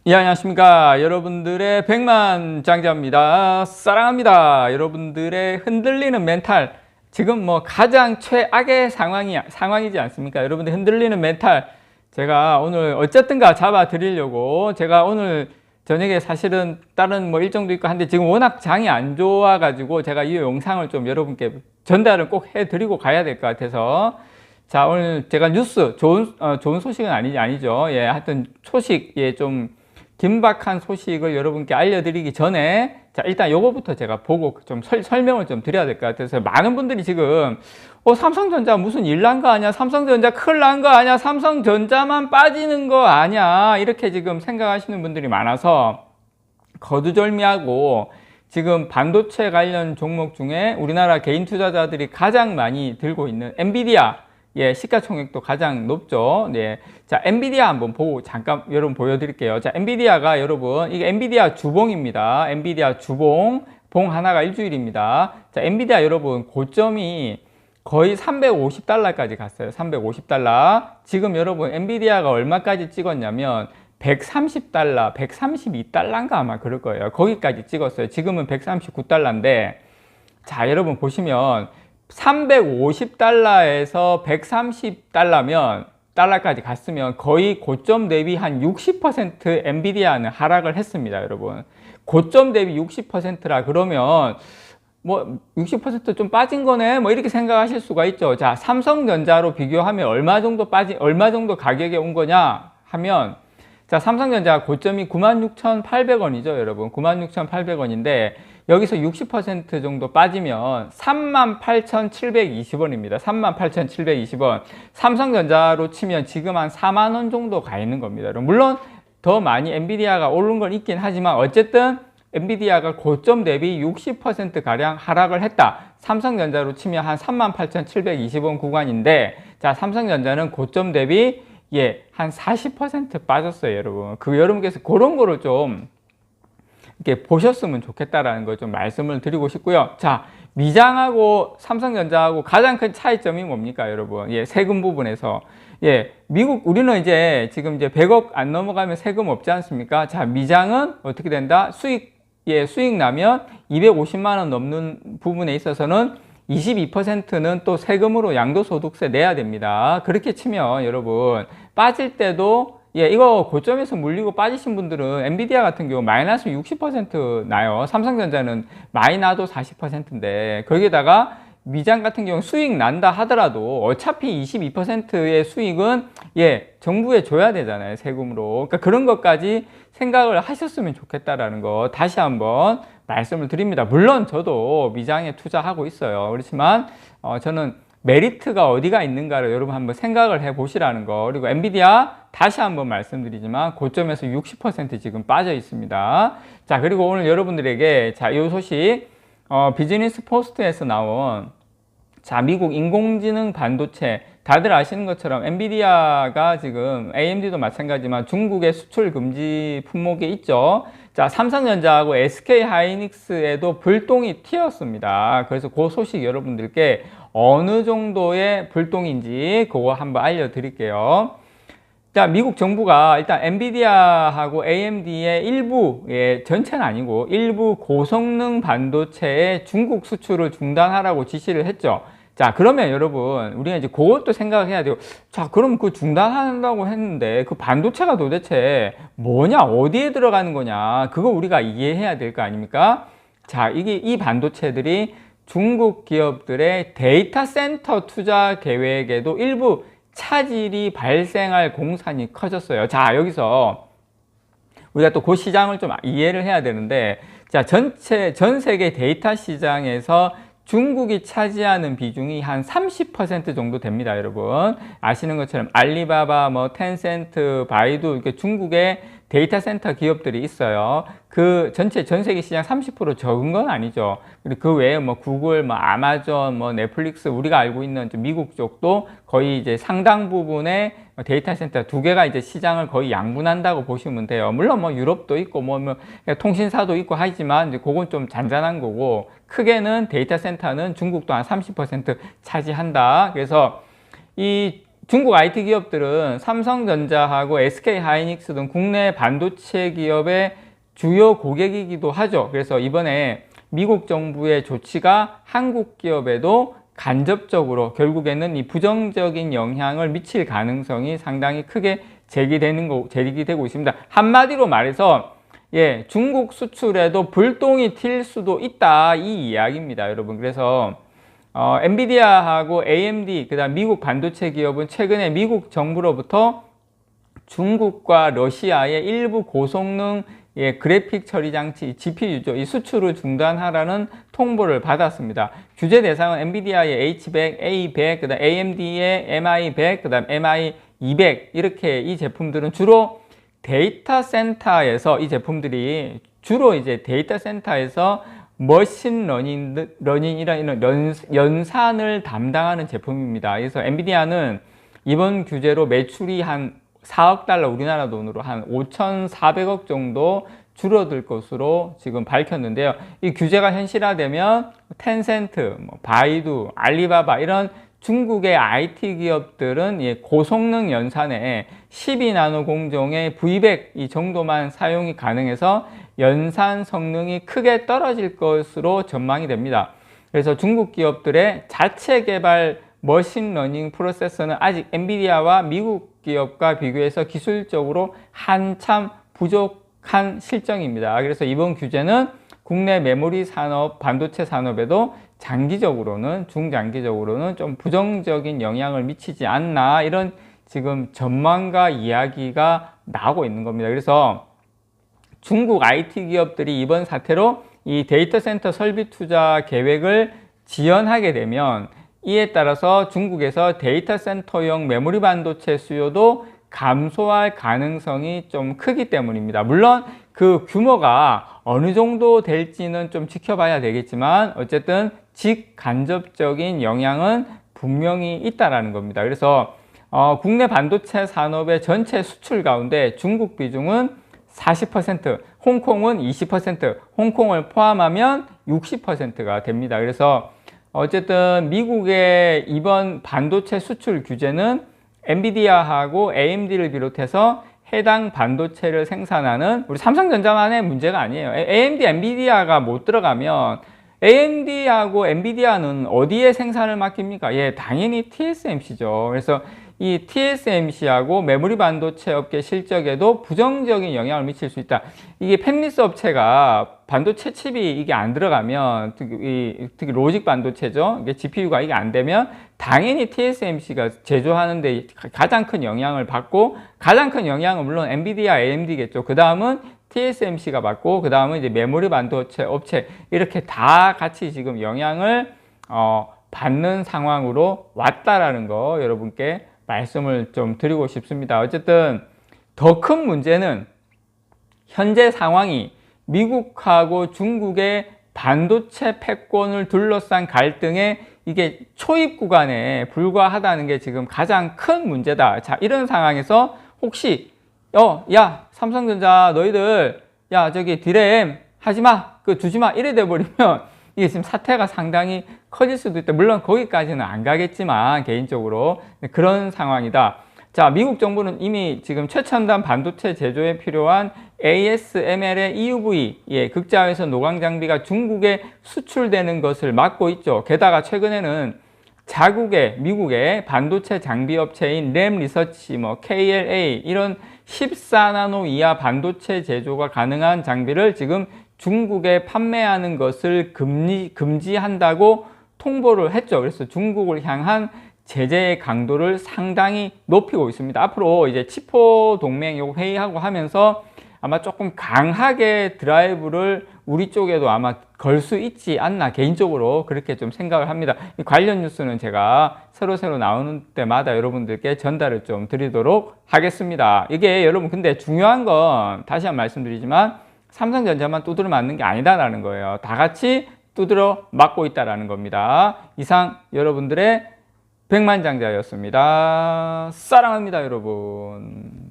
예, 안녕하십니까. 여러분들의 백만장자입니다. 사랑합니다. 여러분들의 흔들리는 멘탈. 지금 뭐 가장 최악의 상황이지 않습니까? 여러분들 흔들리는 멘탈. 제가 오늘 어쨌든가 잡아 드리려고 제가 오늘 저녁에 사실은 다른 뭐 일정도 있고 한데 지금 워낙 장이 안 좋아가지고 제가 이 영상을 좀 여러분께 전달을 꼭 해드리고 가야 될 것 같아서 자, 오늘 제가 뉴스, 좋은 소식은 아니죠. 예, 하여튼 소식, 예, 좀 긴박한 소식을 여러분께 알려드리기 전에 자, 일단 요거부터 제가 보고 좀 설명을 좀 드려야 될 것 같아서 많은 분들이 지금 삼성전자 무슨 일 난 거 아니야? 삼성전자 큰일 난 거 아니야? 삼성전자만 빠지는 거 아니야? 이렇게 지금 생각하시는 분들이 많아서 거두절미하고 지금 반도체 관련 종목 중에 우리나라 개인 투자자들이 가장 많이 들고 있는 엔비디아, 예, 시가총액도 가장 높죠. 네. 자, 엔비디아 한번 보고 잠깐 여러분 보여드릴게요. 자, 엔비디아가 여러분, 이게 엔비디아 주봉입니다. 엔비디아 주봉, 봉 하나가 일주일입니다. 자, 엔비디아 여러분, 고점이 거의 350달러까지 갔어요. 350달러. 지금 여러분, 엔비디아가 얼마까지 찍었냐면, 130달러, 132달러인가 아마 그럴 거예요. 거기까지 찍었어요. 지금은 139달러인데, 자, 여러분 보시면, 350달러에서 130달러면 달러까지 갔으면 거의 고점 대비 한 60% 엔비디아는 하락을 했습니다, 여러분. 고점 대비 60%라 그러면 뭐 60% 좀 빠진 거네, 뭐 이렇게 생각하실 수가 있죠. 자, 삼성전자로 비교하면 얼마 정도 가격에 온 거냐 하면 자, 삼성전자 고점이 96,800원이죠, 여러분. 96,800원인데 여기서 60% 정도 빠지면 38,720원입니다. 38,720원. 삼성전자로 치면 지금 한 4만 원 정도 가 있는 겁니다. 물론 더 많이 엔비디아가 오른 건 있긴 하지만 어쨌든 엔비디아가 고점 대비 60% 가량 하락을 했다. 삼성전자로 치면 한 38,720원 구간인데 자, 삼성전자는 고점 대비 한 40% 빠졌어요, 여러분. 여러분께서 그런 거를 좀 이렇게 보셨으면 좋겠다라는 걸 좀 말씀을 드리고 싶고요. 자, 미장하고 삼성전자하고 가장 큰 차이점이 뭡니까, 여러분? 예, 세금 부분에서. 예, 우리는 이제 지금 이제 100억 안 넘어가면 세금 없지 않습니까? 자, 미장은 어떻게 된다? 수익 나면 250만 원 넘는 부분에 있어서는 22%는 또 세금으로 양도소득세 내야 됩니다. 그렇게 치면 여러분 빠질 때도 이거 고점에서 물리고 빠지신 분들은 엔비디아 같은 경우 마이너스 60% 나요. 삼성전자는 마이너도 40%인데 거기에다가 미장 같은 경우 수익 난다 하더라도 어차피 22%의 수익은 정부에 줘야 되잖아요, 세금으로. 그러니까 그런 것까지 생각을 하셨으면 좋겠다라는 거 다시 한번 말씀을 드립니다. 물론 저도 미장에 투자하고 있어요. 그렇지만 저는 메리트가 어디가 있는가를 여러분 한번 생각을 해 보시라는 거. 그리고 엔비디아 다시 한번 말씀드리지만 고점에서 60% 지금 빠져 있습니다. 자, 그리고 오늘 여러분들에게 자, 이 소식 비즈니스 포스트에서 나온 자, 미국 인공지능 반도체 다들 아시는 것처럼 엔비디아가 지금 AMD도 마찬가지지만 중국의 수출 금지 품목에 있죠. 자, 삼성전자하고 SK 하이닉스에도 불똥이 튀었습니다. 그래서 그 소식 여러분들께 어느 정도의 불똥인지 그거 한번 알려드릴게요. 자, 미국 정부가 일단 엔비디아하고 AMD의 일부, 전체는 아니고 일부 고성능 반도체의 중국 수출을 중단하라고 지시를 했죠. 자, 그러면 여러분, 우리가 이제 그것도 생각을 해야 돼요. 자, 그럼 그 중단한다고 했는데 그 반도체가 도대체 뭐냐, 어디에 들어가는 거냐, 그거 우리가 이해해야 될 거 아닙니까? 자, 이 반도체들이 중국 기업들의 데이터 센터 투자 계획에도 일부 차질이 발생할 공산이 커졌어요. 자, 여기서 우리가 또 그 시장을 좀 이해를 해야 되는데, 자, 전 세계 데이터 시장에서 중국이 차지하는 비중이 한 30% 정도 됩니다, 여러분. 아시는 것처럼 알리바바, 텐센트, 바이두, 이렇게 중국의 데이터 센터 기업들이 있어요. 그 전 세계 시장 30% 적은 건 아니죠. 그리고 그 외에 구글, 아마존, 넷플릭스, 우리가 알고 있는 미국 쪽도 거의 이제 상당 부분의 데이터 센터 두 개가 이제 시장을 거의 양분한다고 보시면 돼요. 물론 유럽도 있고 통신사도 있고 하지만 이제 그건 좀 잔잔한 거고, 크게는 데이터 센터는 중국도 한 30% 차지한다. 그래서 이 중국 IT 기업들은 삼성전자하고 SK하이닉스 등 국내 반도체 기업의 주요 고객이기도 하죠. 그래서 이번에 미국 정부의 조치가 한국 기업에도 간접적으로 결국에는 이 부정적인 영향을 미칠 가능성이 상당히 크게 제기되고 있습니다. 한마디로 말해서 중국 수출에도 불똥이 튈 수도 있다, 이 이야기입니다, 여러분. 그래서 엔비디아하고 AMD, 그다음 미국 반도체 기업은 최근에 미국 정부로부터 중국과 러시아의 일부 고성능 그래픽 처리 장치 GPU죠. 이 수출을 중단하라는 통보를 받았습니다. 규제 대상은 엔비디아의 H100, A100, 그다음 AMD의 MI100, 그다음 MI200 이렇게 이 제품들은 주로 데이터 센터에서 이 제품들이 주로 이제 데이터 센터에서 머신 러닝이라는 이런 연산을 담당하는 제품입니다. 그래서 엔비디아는 이번 규제로 매출이 한 4억 달러, 우리나라 돈으로 한 5,400억 정도 줄어들 것으로 지금 밝혔는데요. 이 규제가 현실화되면 텐센트, 바이두, 알리바바 이런 중국의 IT 기업들은 고성능 연산에 12나노 공정의 V100 이 정도만 사용이 가능해서 연산 성능이 크게 떨어질 것으로 전망이 됩니다. 그래서 중국 기업들의 자체 개발 머신러닝 프로세서는 아직 엔비디아와 미국 기업과 비교해서 기술적으로 한참 부족한 실정입니다. 그래서 이번 규제는 국내 메모리 산업, 반도체 산업에도 중장기적으로는 좀 부정적인 영향을 미치지 않나, 이런 지금 전망과 이야기가 나오고 있는 겁니다. 그래서 중국 IT 기업들이 이번 사태로 이 데이터 센터 설비 투자 계획을 지연하게 되면 이에 따라서 중국에서 데이터 센터용 메모리 반도체 수요도 감소할 가능성이 좀 크기 때문입니다. 물론 그 규모가 어느 정도 될지는 좀 지켜봐야 되겠지만 어쨌든 직간접적인 영향은 분명히 있다라는 겁니다. 그래서 국내 반도체 산업의 전체 수출 가운데 중국 비중은 40%, 홍콩은 20%, 홍콩을 포함하면 60%가 됩니다. 그래서 어쨌든 미국의 이번 반도체 수출 규제는 엔비디아하고 AMD를 비롯해서 해당 반도체를 생산하는 우리 삼성전자만의 문제가 아니에요. AMD, 엔비디아가 못 들어가면 AMD하고 엔비디아는 어디에 생산을 맡깁니까? 당연히 TSMC죠. 그래서 이 TSMC하고 메모리 반도체 업계 실적에도 부정적인 영향을 미칠 수 있다. 이게 팹리스 업체가 반도체 칩이 이게 안 들어가면, 특히 로직 반도체죠. 이게 GPU가 이게 안 되면 당연히 TSMC가 제조하는데 가장 큰 영향을 받고, 가장 큰 영향은 물론 엔비디아, AMD겠죠. 그 다음은 TSMC가 받고, 그 다음은 이제 메모리 반도체 업체, 이렇게 다 같이 지금 영향을 받는 상황으로 왔다라는 거 여러분께 말씀을 좀 드리고 싶습니다. 어쨌든 더 큰 문제는 현재 상황이 미국하고 중국의 반도체 패권을 둘러싼 갈등에 이게 초입 구간에 불과하다는 게 지금 가장 큰 문제다. 자, 이런 상황에서 혹시 야, 삼성전자 너희들 저기 디램 하지마, 두지마, 이래 돼버리면 이게 지금 사태가 상당히 커질 수도 있다. 물론 거기까지는 안 가겠지만 개인적으로 그런 상황이다. 자, 미국 정부는 이미 지금 최첨단 반도체 제조에 필요한 ASML의 EUV, 극자외선 노광 장비가 중국에 수출되는 것을 막고 있죠. 게다가 최근에는 미국의 반도체 장비 업체인 램 리서치, KLA 이런 14나노 이하 반도체 제조가 가능한 장비를 지금 중국에 판매하는 것을 금지한다고 통보를 했죠. 그래서 중국을 향한 제재의 강도를 상당히 높이고 있습니다. 앞으로 이제 치포 동맹 회의하고 하면서 아마 조금 강하게 드라이브를 우리 쪽에도 아마 걸 수 있지 않나, 개인적으로 그렇게 좀 생각을 합니다. 이 관련 뉴스는 제가 새로 나오는 때마다 여러분들께 전달을 좀 드리도록 하겠습니다. 이게 여러분 근데 중요한 건 다시 한번 말씀드리지만 삼성전자만 두드려 맞는 게 아니다라는 거예요. 다 같이 두드려 맞고 있다라는 겁니다. 이상 여러분들의 백만장자였습니다. 사랑합니다, 여러분.